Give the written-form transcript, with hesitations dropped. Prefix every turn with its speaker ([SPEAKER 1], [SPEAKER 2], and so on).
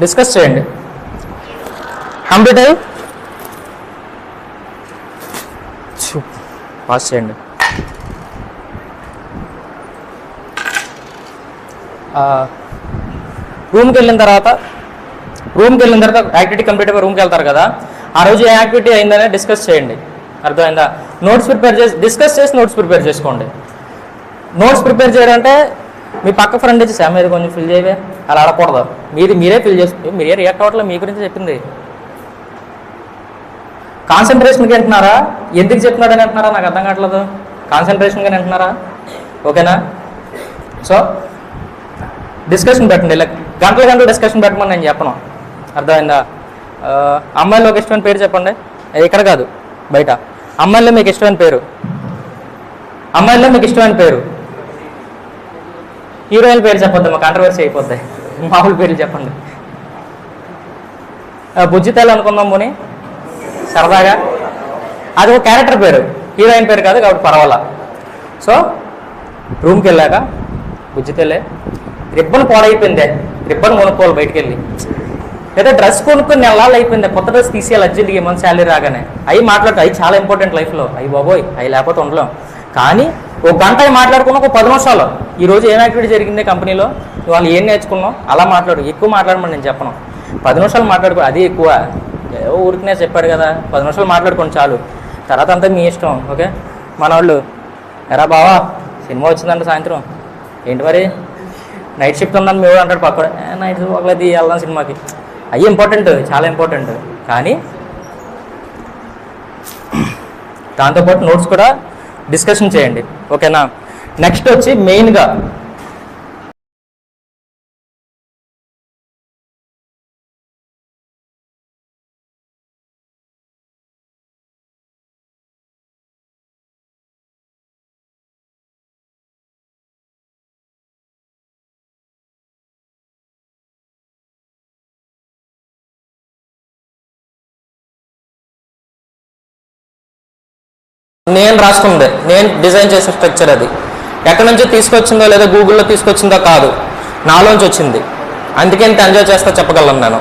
[SPEAKER 1] Discuss చేయండి. Complete అయ్యి pass చేయండి. రూమ్కి వెళ్ళిన తర్వాత యాక్టివిటీ కంప్లీట్ అయిపోయి రూమ్కి వెళ్తారు కదా, ఆ రోజు ఏ యాక్టివిటీ అయిందనే డిస్కస్ చేయండి. అర్థమైందా? నోట్స్ ప్రిపేర్ డిస్కస్ చేసి నోట్స్ ప్రిపేర్ చేసుకోండి. నోట్స్ ప్రిపేర్ చేయాలంటే మీ పక్క ఫ్రెండ్ వచ్చి శామ్ మీద కొంచెం ఫిల్ చేయవే అలా ఆడకూడదు. మీరే ఫిల్ చేసుకుంటే మీరే రియాక్ట్ అవ్వట్లేదు. మీ గురించి చెప్పింది కాన్సన్ట్రేషన్కి అంటున్నారా, ఎందుకు చెప్తున్నాడని అంటున్నారా? నాకు అర్థం కావట్లేదు. కాన్సన్ట్రేషన్గా అంటున్నారా? ఓకేనా? సో డిస్కషన్ పెట్టండి. ఇలా గంటలు డిస్కషన్ పెట్టమని నేను చెప్పను. అర్థమైందా? అమ్మాయిలో ఒక ఇష్టమైన పేరు చెప్పండి. ఇక్కడ కాదు, బయట. అమ్మాయిలో మీకు ఇష్టమైన పేరు. హీరోయిన్ పేరు చెప్పొద్దు, మా కాంట్రవర్సీ అయిపోద్ది. మామూలు పేర్లు చెప్పండి. బుజ్జితేలు అనుకుందాం పోనీ, సరదాగా. అది ఒక క్యారెక్టర్ పేరు, హీరోయిన్ పేరు కాదు కాబట్టి పర్వాలా. సో రూమ్కి వెళ్ళాక బుజ్జితేలే, రిబ్బన్ పాడైపోయిందే, రిబ్బన్ కొనుక్కోవాలి బయటికి వెళ్ళి, లేదా డ్రెస్ కొనుక్కొని నెలలు అయిపోయింది, కొత్త డ్రెస్ తీసేయాలి అర్జెంట్గా ఏమన్నా శాలరీ రాగానే. అవి మాట్లాడుతూ అవి చాలా ఇంపార్టెంట్ లైఫ్లో. అవి బాబోయ్, అవి లేకపోతే ఉండలేం. కానీ ఒక గంట మాట్లాడుకున్నా ఒక 10 నిమిషాలు ఈరోజు ఏం యాక్టివిటీ జరిగింది కంపెనీలో, వాళ్ళు ఏం నేర్చుకున్నాం అలా మాట్లాడు. ఎక్కువ మాట్లాడమని నేను చెప్పను. 10 నిమిషాలు మాట్లాడుకో, అది ఎక్కువ. ఊరికనే చెప్పాడు కదా, 10 నిమిషాలు మాట్లాడుకోండి చాలు. తర్వాత అంతా మీ ఇష్టం. ఓకే? మన వాళ్ళు ఎరా బావా సినిమా వచ్చిందంటే సాయంత్రం ఏంటి మరి నైట్ షిఫ్ట్ ఉందని మేము అంటాడు పక్కన, నైట్ ఒకలేదు వెళ్దాం సినిమాకి. అవి ఇంపార్టెంట్, చాలా ఇంపార్టెంట్. కానీ దాంతోపాటు నోట్స్ కూడా డిస్కషన్ చేయండి. ఓకేనా? నెక్స్ట్ వచ్చి మెయిన్గా నేను రాసుకుంది, నేను డిజైన్ చేసిన స్ట్రక్చర్. అది ఎక్కడి నుంచో తీసుకొచ్చిందో లేదా గూగుల్లో తీసుకొచ్చిందో కాదు, నాలోంచి వచ్చింది. అందుకే ఎంత ఎంజాయ్ చేస్తా చెప్పగలను నేను.